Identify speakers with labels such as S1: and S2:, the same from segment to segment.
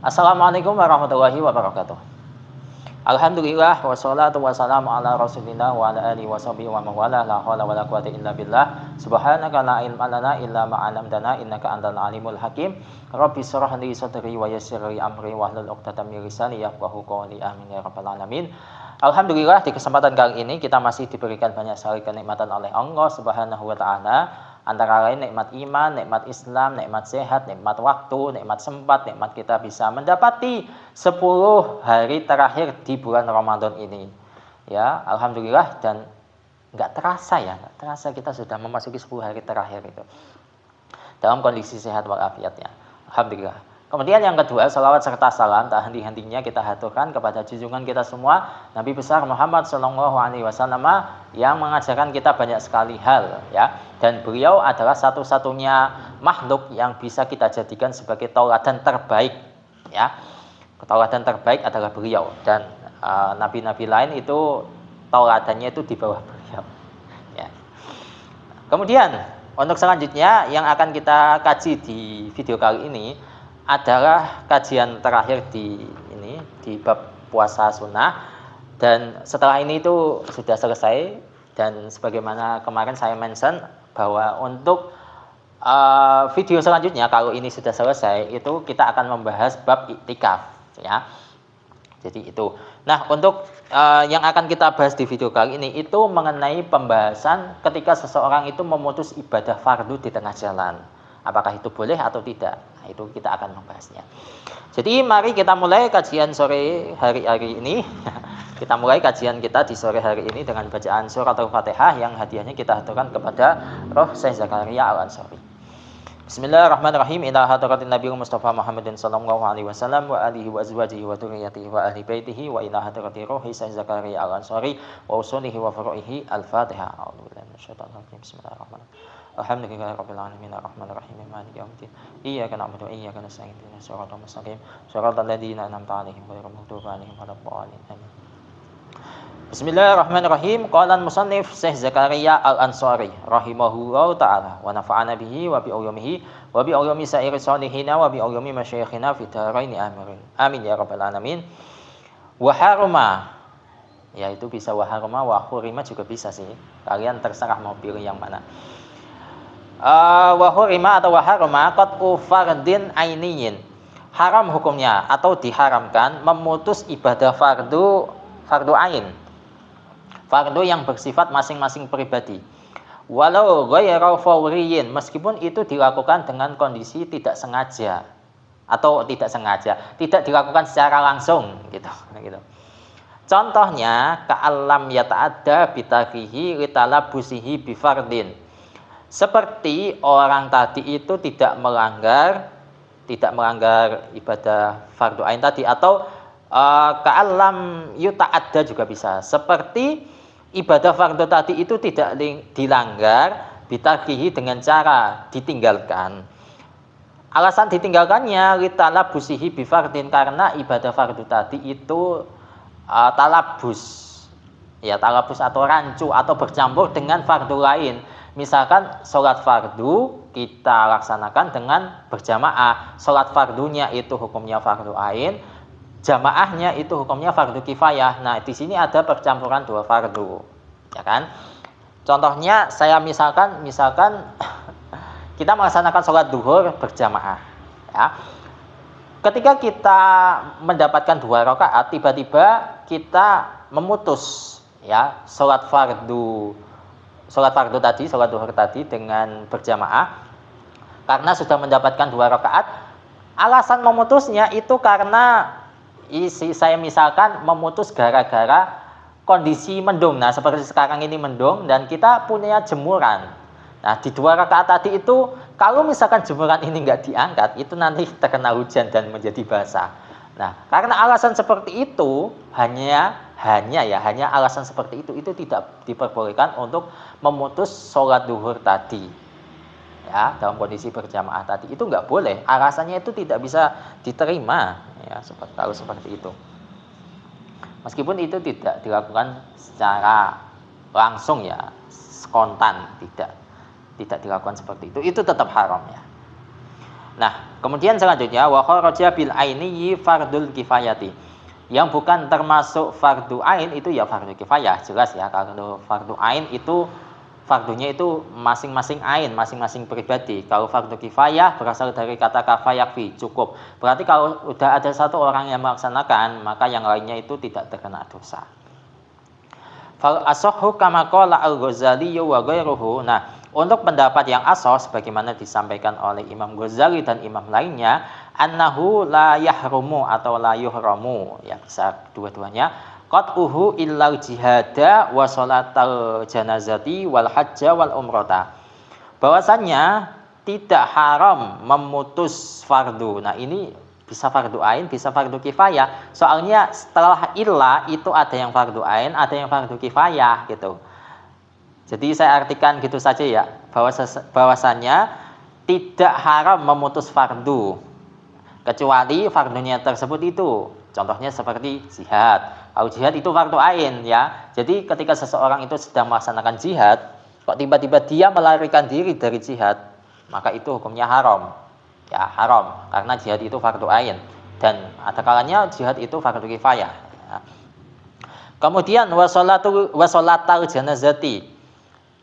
S1: Assalamualaikum warahmatullahi wabarakatuh. Alhamdulillah wassalatu wassalamu ala Rasulillah wa ala alihi washabihi wa man wala la haula wala quwwata illa billah. Subhanaka la ilma lana illa ma 'allamtana innaka antal alimul hakim. Rabbi shrah li sadri wa yassir li amri wahlul 'uqdatam min lisani yafqahu qawli. Amin ya rabbal alamin. Alhamdulillah di kesempatan kali ini kita masih diberikan banyak sekali kenikmatan oleh Allah Subhanahu wa taala. Antara lain nikmat iman, nikmat Islam, nikmat sehat, nikmat waktu, nikmat sempat, nikmat kita bisa mendapati 10 hari terakhir di bulan Ramadan ini. Ya, alhamdulillah, dan nggak terasa kita sudah memasuki 10 hari terakhir itu. Dalam kondisi sehat walafiat ya. Alhamdulillah. Kemudian yang kedua, salawat serta salam tak henti-hentinya kita haturkan kepada junjungan kita semua Nabi besar Muhammad SAW yang mengajarkan kita banyak sekali hal ya, dan beliau adalah satu-satunya makhluk yang bisa kita jadikan sebagai tauladan terbaik ya. Tauladan terbaik adalah beliau, dan nabi-nabi lain itu tauladannya itu di bawah beliau ya. Kemudian untuk selanjutnya yang akan kita kaji di video kali ini adalah kajian terakhir di bab puasa sunnah, dan setelah ini itu sudah selesai, dan sebagaimana kemarin saya mention bahwa untuk video selanjutnya kalau ini sudah selesai itu kita akan membahas bab iktikaf ya. Jadi itu. Nah, untuk yang akan kita bahas di video kali ini itu mengenai pembahasan ketika seseorang itu memutus ibadah fardu di tengah jalan. Apakah itu boleh atau tidak? Nah, itu kita akan membahasnya. Jadi mari kita mulai kajian sore hari ini. Kita mulai kajian kita di sore hari ini dengan bacaan surat Al-Fatihah yang hadiahnya kita haturkan kepada Roh Syekh Zakaria Al-Ansori. Bismillahirrahmanirrahim. Ila hadratin Nabi Mustafa Muhammadin sallallahu alaihi wasallam wa alihi wa azwajihi wa dzurriyyatihi wa ahli baitihi wa ila hadrati Rohi Syekh Zakaria Al-Ansori wa usulihi wa furu'ihi. Al-Fatihah. A'udzubillahi minasyaitonir rajim. Bismillahirrahmanirrahim. Alhamdulillahirabbil alamin arrahmanirrahim maliki yaumiddin iyyaka na'budu wa iyyaka nasta'in ihdinas siratal mustaqim siratal ladzina an'amta 'alaihim ghairil maghdubi 'alaihim waladdallin amin. Bismillahirrahmanirrahim. Qala al-musannif Syekh Zakaria Al-Ansori rahimahullahu ta'ala wa nafa'ana bihi wa bi ulumihi wa bi ulumi sa'iri salihina wa bi ulumi masyayikhina fid dharain amin. Amin ya rabbal alamin. Wa haruma, ya itu bisa wa haruma, wa hurima juga bisa sih. Kalian terserah mau pilih yang mana. Wahurima atau waharuma qat'u fardin ainiyin, haram hukumnya atau diharamkan memutus ibadah fardu ain, fardu yang bersifat masing-masing pribadi, walau ghairu fawriyin, meskipun itu dilakukan dengan kondisi tidak sengaja atau tidak dilakukan secara langsung gitu. Contohnya ka'allam yata'adda bitakrihi litalabusihi bifardin, seperti orang tadi itu tidak melanggar ibadah fardu ain tadi, atau ka'alam yuta'adda juga bisa, seperti ibadah fardu tadi itu tidak dilanggar bitakrihi dengan cara ditinggalkan. Alasan ditinggalkannya litalabusihi bifardin, karena ibadah fardu tadi itu talabus atau rancu atau bercampur dengan fardu lain. Misalkan sholat fardu kita laksanakan dengan berjamaah, sholat fardunya itu hukumnya fardu ain, jamaahnya itu hukumnya fardu kifayah. Nah, di sini ada percampuran dua fardu, ya kan? Contohnya saya misalkan kita melaksanakan sholat duhur berjamaah, ya. Ketika kita mendapatkan 2 rakaat, tiba-tiba kita memutus ya sholat duhur tadi dengan berjamaah karena sudah mendapatkan 2 rakaat. Alasan memutusnya itu karena saya misalkan memutus gara-gara kondisi mendung. Nah, seperti sekarang ini mendung dan kita punya jemuran. Nah, di 2 rakaat tadi itu kalau misalkan jemuran ini nggak diangkat, itu nanti terkena hujan dan menjadi basah. Nah, karena alasan seperti itu, hanya alasan seperti itu tidak diperbolehkan untuk memutus sholat duhur tadi. Ya, dalam kondisi berjamaah tadi itu nggak boleh. Alasannya itu tidak bisa diterima. Ya, kalau seperti itu. Meskipun itu tidak dilakukan secara langsung ya, spontan, tidak dilakukan seperti itu tetap haram ya. Nah, kemudian selanjutnya wa kharaja bil aini fardul kifayati. Yang bukan termasuk fardu ain itu ya fardu kifayah, jelas ya. Kalau fardu ain itu fardunya itu masing-masing ain, masing-masing pribadi. Kalau fardu kifayah berasal dari kata kafa yakfi, cukup. Berarti kalau udah ada satu orang yang melaksanakan, maka yang lainnya itu tidak terkena dosa. Fal asahhu kama qala al-Ghazali wa ghairuhu. Nah, untuk pendapat yang ashah sebagaimana disampaikan oleh Imam Ghazali dan imam lainnya, annahu la yahrumu atau la yuhramu, ya bisa dua-duanya, qat'uhu illal jihada wa sholatal janazati wal hajja wal umrata. Bahwasannya tidak haram memutus fardu. Nah, ini bisa fardu ain, bisa fardu kifayah. Soalnya setelah illa itu ada yang fardu ain, ada yang fardu kifayah gitu. Jadi saya artikan gitu saja ya, bahwasannya tidak haram memutus fardu kecuali fardunya tersebut itu. Contohnya seperti jihad. Kalau jihad itu fardu ain ya. Jadi ketika seseorang itu sedang melaksanakan jihad, kok tiba-tiba dia melarikan diri dari jihad, maka itu hukumnya haram. Ya, haram karena jihad itu fardu ain dan ada kalanya jihad itu fardu kifayah. Ya. Kemudian wasolatal janazati.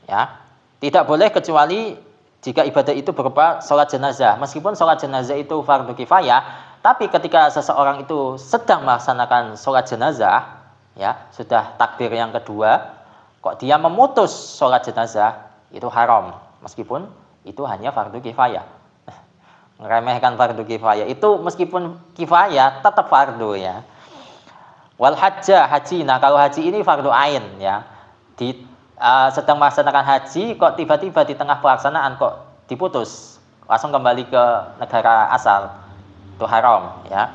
S1: Ya, tidak boleh kecuali jika ibadah itu berupa sholat jenazah. Meskipun sholat jenazah itu fardu kifayah, tapi ketika seseorang itu sedang melaksanakan sholat jenazah, ya sudah takbir yang kedua, kok dia memutus sholat jenazah, itu haram. Meskipun itu hanya fardu kifayah. Ngeremehkan fardu kifayah itu meskipun kifayah tetap fardu ya. Wal hajjah, haji. Nah kalau haji ini fardu ain ya. Sedang melaksanakan haji kok tiba-tiba di tengah pelaksanaan kok diputus, langsung kembali ke negara asal, itu haram ya.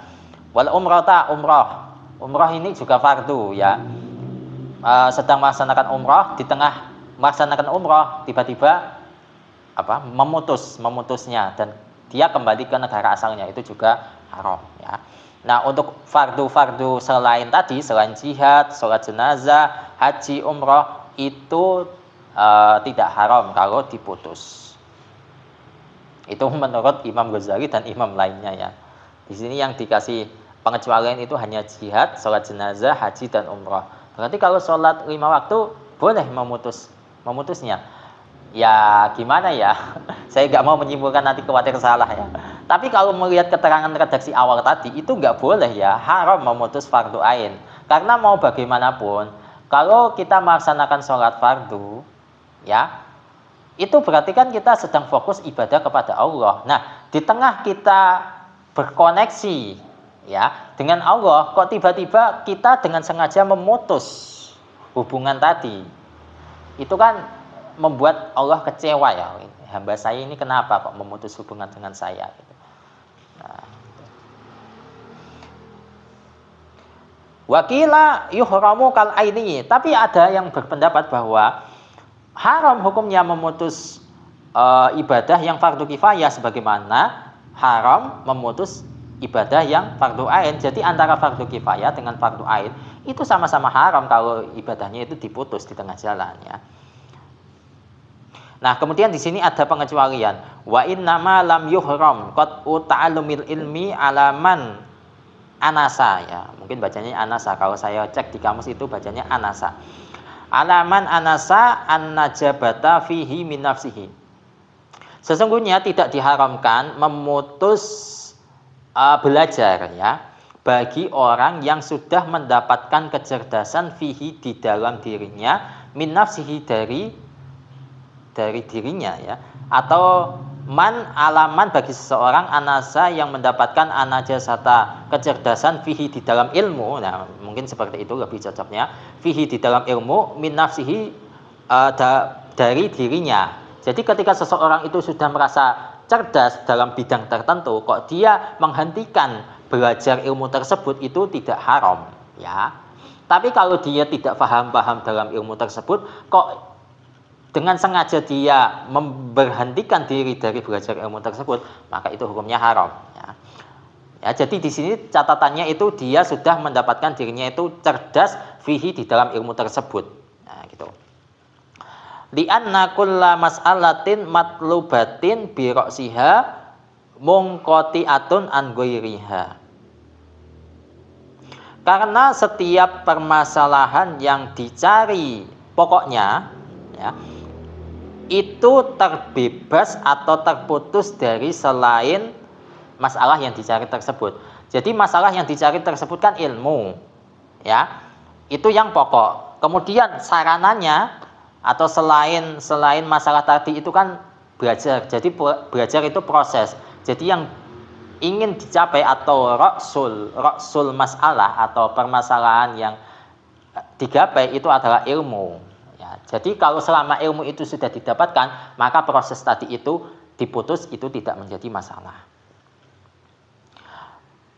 S1: Wal umrata, umrah ini juga fardu ya. Sedang melaksanakan umrah, di tengah melaksanakan umrah tiba-tiba memutusnya dan dia kembali ke negara asalnya, itu juga haram ya. Nah untuk fardu-fardu selain tadi, selain jihad, sholat jenazah, haji, umrah, itu tidak haram kalau diputus. Itu menurut Imam Ghazali dan imam lainnya ya. Di sini yang dikasih pengecualian itu hanya jihad, sholat jenazah, haji dan umrah. Berarti kalau sholat 5 waktu boleh memutusnya. Ya gimana ya? Saya nggak mau menyimpulkan nanti khawatir salah ya. Tapi kalau melihat keterangan redaksi awal tadi itu nggak boleh ya, haram memutus fardu ain. Karena mau bagaimanapun, kalau kita melaksanakan sholat fardu, ya, itu berarti kan kita sedang fokus ibadah kepada Allah. Nah, di tengah kita berkoneksi, ya, dengan Allah, kok tiba-tiba kita dengan sengaja memutus hubungan tadi, itu kan membuat Allah kecewa ya. Hamba saya ini kenapa kok memutus hubungan dengan saya? Gitu. Nah, wakila yuhramu kal aini, tapi ada yang berpendapat bahwa haram hukumnya memutus ibadah yang fardu kifayah sebagaimana haram memutus ibadah yang fardu ain. Jadi antara fardu kifayah dengan fardu ain itu sama-sama haram kalau ibadahnya itu diputus di tengah jalan ya. Nah, kemudian di sini ada pengecualian. Wa innama lam yuhram qat'u ta'allumil ilmi alaman anasa ya. Mungkin bacanya anasa. Kalau saya cek di kamus itu bacanya anasa. Alaman anasa an-najabata fihi min nafsihi. Sesungguhnya tidak diharamkan memutus belajar ya bagi orang yang sudah mendapatkan kecerdasan fihi di dalam dirinya, min nafsihi dari dirinya ya, atau man alaman bagi seseorang anasa yang mendapatkan anajasata kecerdasan fihi di dalam ilmu. Nah mungkin seperti itu lebih cocoknya, fihi di dalam ilmu, min nafsihi dari dirinya. Jadi ketika seseorang itu sudah merasa cerdas dalam bidang tertentu, kok dia menghentikan belajar ilmu tersebut, itu tidak haram ya. Tapi kalau dia tidak paham dalam ilmu tersebut, kok dengan sengaja dia memberhentikan diri dari belajar ilmu tersebut, maka itu hukumnya haram ya. Ya, jadi di sini catatannya itu dia sudah mendapatkan dirinya itu cerdas fihi di dalam ilmu tersebut. Nah, gitu. Li'anna kulla mas'alatin matlubatin bi ra'siha munqati'atun an ghairiha. Karena setiap permasalahan yang dicari pokoknya ya, itu terbebas atau terputus dari selain masalah yang dicari tersebut. Jadi masalah yang dicari tersebut kan ilmu, ya, itu yang pokok. Kemudian sarananya atau selain masalah tadi itu kan belajar. Jadi belajar itu proses. Jadi yang ingin dicapai atau roksul masalah atau permasalahan yang digapai itu adalah ilmu. Ya, jadi kalau selama ilmu itu sudah didapatkan, maka proses tadi itu diputus, itu tidak menjadi masalah.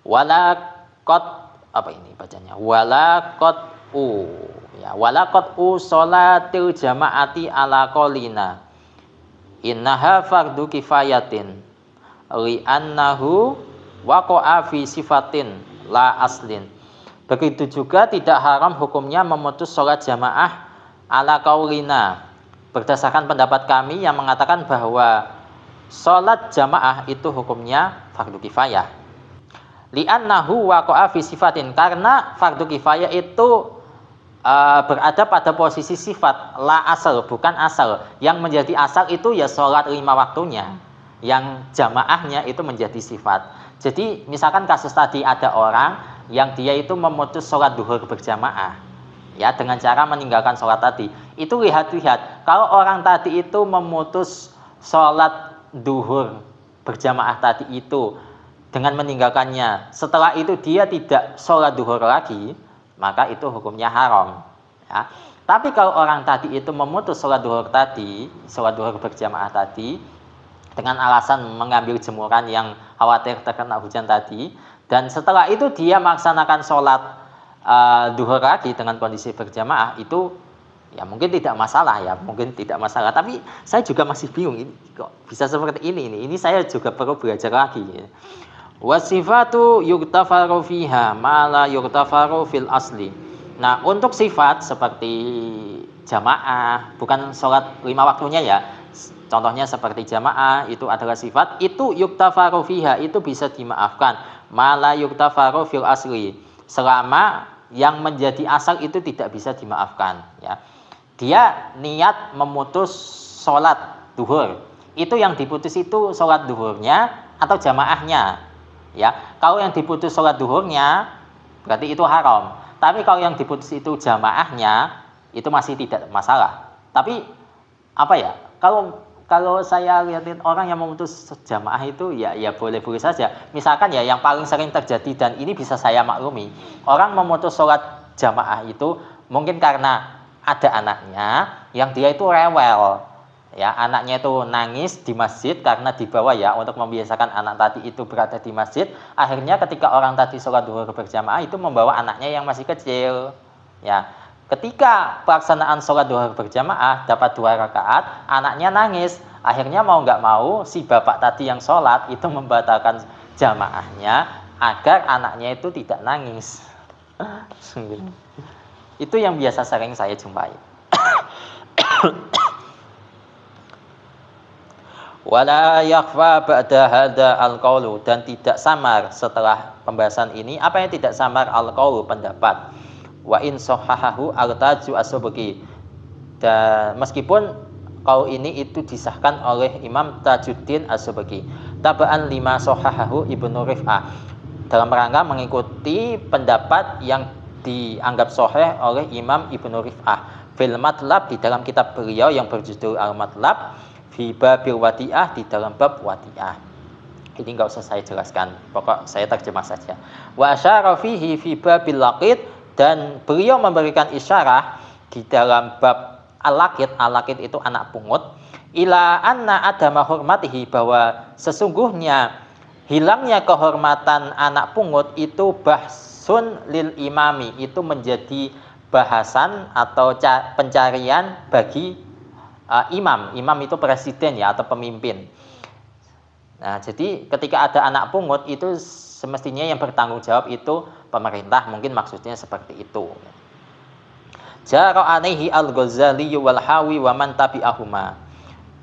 S1: Walaqad apa ini bacanya? Walaqad sholatil jamaati ala qaulina. Innaha fardu kifayatin. Li'annahu waqa'a fi sifatin la aslin. Begitu juga tidak haram hukumnya memutus sholat jamaah ala qaulina, berdasarkan pendapat kami yang mengatakan bahwa sholat jamaah itu hukumnya fardu kifayah. Li'annahu waqa'a fi sifatin, karena fardu kifayah itu berada pada posisi sifat, la asal, bukan asal. Yang menjadi asal itu ya sholat 5 waktunya, yang jamaahnya itu menjadi sifat. Jadi misalkan kasus tadi ada orang yang dia itu memutus sholat duhur berjamaah, ya, dengan cara meninggalkan sholat tadi. Itu lihat-lihat, kalau orang tadi itu memutus sholat duhur berjamaah tadi itu dengan meninggalkannya, setelah itu dia tidak sholat duhur lagi, maka itu hukumnya haram, ya. Tapi kalau orang tadi itu memutus sholat duhur tadi, sholat duhur berjamaah tadi, dengan alasan mengambil jemuran yang khawatir terkena hujan tadi, dan setelah itu dia melaksanakan sholat duhur lagi dengan kondisi berjamaah, itu ya mungkin tidak masalah, ya, mungkin tidak masalah. Tapi saya juga masih bingung, ini kok bisa seperti ini saya juga perlu belajar lagi. Wasifatu yuktafaru fiha ma la yuktafaru fil asli. Nah, untuk sifat seperti jamaah, bukan sholat 5 waktunya ya, contohnya seperti jamaah itu adalah sifat, itu yuktafaru fiha, itu bisa dimaafkan, mala yuktafaru fil asli, selama yang menjadi asal itu tidak bisa dimaafkan, ya. Dia niat memutus sholat duhur, itu yang diputus itu sholat duhurnya atau jamaahnya, ya. Kalau yang diputus sholat duhurnya berarti itu haram, tapi kalau yang diputus itu jamaahnya itu masih tidak masalah. Tapi apa ya, kalau saya lihatin orang yang memutus jamaah itu ya boleh-boleh saja. Misalkan ya yang paling sering terjadi dan ini bisa saya maklumi, orang memutus sholat jamaah itu mungkin karena ada anaknya yang dia itu rewel, ya, anaknya itu nangis di masjid karena dibawa ya untuk membiasakan anak tadi itu berada di masjid. Akhirnya ketika orang tadi sholat duhur berjamaah itu membawa anaknya yang masih kecil, ya. Ketika pelaksanaan sholat duhur berjamaah dapat 2 rakaat, anaknya nangis. Akhirnya mau nggak mau si bapak tadi yang sholat itu membatalkan jamaahnya agar anaknya itu tidak nangis. Itu yang biasa sering saya jumpai. Wala yakhfa ba'da hadza al-qaulu, dan tidak samar setelah pembahasan ini apa yang tidak samar al-qaulu, pendapat. Wa in sahahahu al-Taju as-Subki, dan meskipun qaul ini itu disahkan oleh Imam Tajuddin as-Subki, tabaan lima sahahahu Ibnu Rif'ah, dalam rangka mengikuti pendapat yang dianggap sahih oleh Imam Ibnu Rif'ah fil Matlab, di dalam kitab beliau yang berjudul Al-Matlab, fi babil wadi'ah, di dalam bab wadi'ah. Ini enggak usah saya jelaskan, pokok saya terjemah saja. Wa asyara fihi fi babil laqid, dan beliau memberikan isyarah di dalam bab al-laqid. Al-laqid itu anak pungut. Ila anna adama hurmatihi, bahwa sesungguhnya hilangnya kehormatan anak pungut itu bahsun lil imami, itu menjadi bahasan atau pencarian bagi imam. Imam itu presiden ya, atau pemimpin. Nah, jadi ketika ada anak pungut itu semestinya yang bertanggung jawab itu pemerintah, mungkin maksudnya seperti itu. Jara alaihi al-Ghazali wal Hawi wa man tabi'ahuma.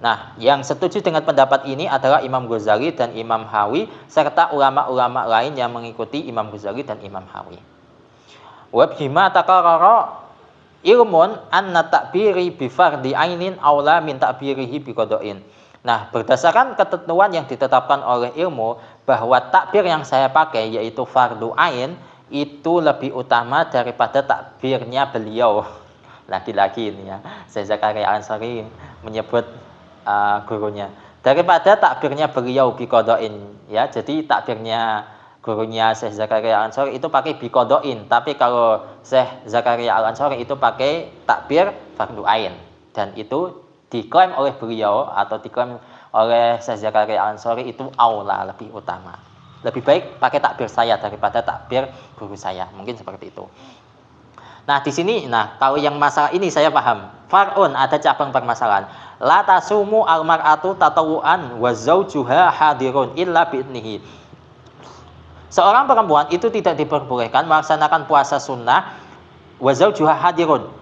S1: Nah, yang setuju dengan pendapat ini adalah Imam Ghazali dan Imam Hawi serta ulama-ulama lain yang mengikuti Imam Ghazali dan Imam Hawi. Wa bima taqarrara ilmun anna ta'biri bi fardhi ainin aula min ta'birihi bi qada'in. Nah, berdasarkan ketentuan yang ditetapkan oleh ilmu bahwa takbir yang saya pakai yaitu fardu ain itu lebih utama daripada takbirnya beliau. Lagi-lagi ini ya, Syekh Zakaria Al-Ansari menyebut gurunya daripada takbirnya beliau bi qada'in ya. Jadi takbirnya gurunya Syekh Zakaria Al-Ansari itu pakai bi qada'in, tapi kalau Syekh Zakaria Al-Ansari itu pakai takbir fardu ain, dan itu diklaim oleh beliau atau diklaim oleh Syekh Zakaria Al-Ansari itu aula, lebih utama. Lebih baik pakai takbir saya daripada takbir guru saya. Mungkin seperti itu. Nah, di sini kalau yang masalah ini saya paham. Far'un, ada cabang permasalahan. La tasumu al-mar'atu tatawu'an wa zawjuha hadirun illa bi'idnihi. Seorang perempuan itu tidak diperbolehkan melaksanakan puasa sunnah wa zawjuha hadirun.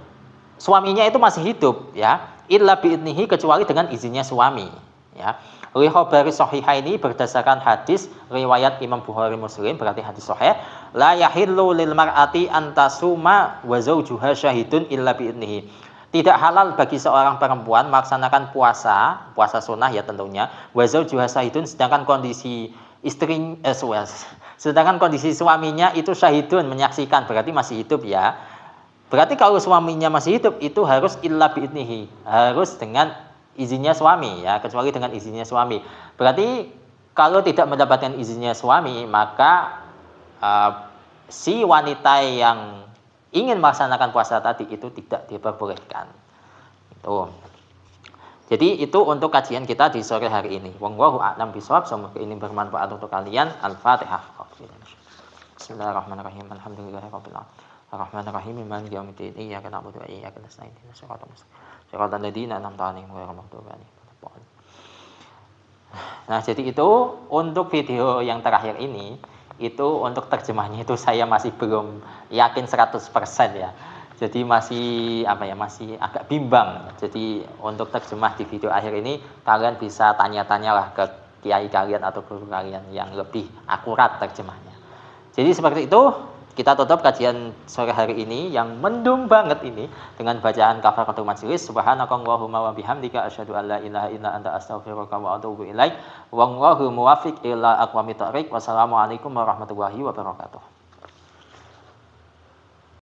S1: Suaminya itu masih hidup ya, illa bi'idnihi, kecuali dengan izinnya suami ya. Li khabari sahihaini, berdasarkan hadis riwayat Imam Bukhari Muslim, berarti hadis sahih, la yahillu lil mar'ati antasuma wa zawjuha syahidun illa bi'idnihi. Tidak halal bagi seorang perempuan melaksanakan puasa sunnah ya tentunya, wa zawjuha syahidun, sedangkan kondisi kondisi suaminya itu syahidun, menyaksikan, berarti masih hidup ya. Berarti kalau suaminya masih hidup itu harus illa bi'idnihi, harus dengan izinnya suami ya, kecuali dengan izinnya suami. Berarti kalau tidak mendapatkan izinnya suami, maka si wanita yang ingin melaksanakan puasa tadi itu tidak diperbolehkan. Itu. Jadi itu untuk kajian kita di sore hari ini. Wallahu a'lam bishawab. Semoga ini bermanfaat untuk kalian. Al-Fatihah. Bismillahirrahmanirrahim. Alhamdulillahirabbil alamin. Ar-Rahmanir-Rahim. Maliki yaumiddin. Iyyaka na'budu wa iyyaka nasta'in. Ihdinas siratal mustaqim. Shiratal ladzina an'amta 'alaihim ghairil maghdubi 'alaihim waladdallin. Nah, jadi itu untuk video yang terakhir ini, itu untuk terjemahnya itu saya masih belum yakin 100% ya. Jadi masih masih agak bimbang. Jadi untuk terjemah di video akhir ini kalian bisa tanya-tanya lah ke kiai kalian atau guru kalian yang lebih akurat terjemahnya. Jadi seperti itu. Kita tutup kajian sore hari ini yang mendung banget ini dengan bacaan kafaratul majelis. Subhanakallahumma wa bihamdika asyhadu an la ilaha illa anta astaghfiruka wa atubu ilaik. Wallahu muwaffiq ila aqwamit thoriq. Wassalamualaikum warahmatullahi wabarakatuh.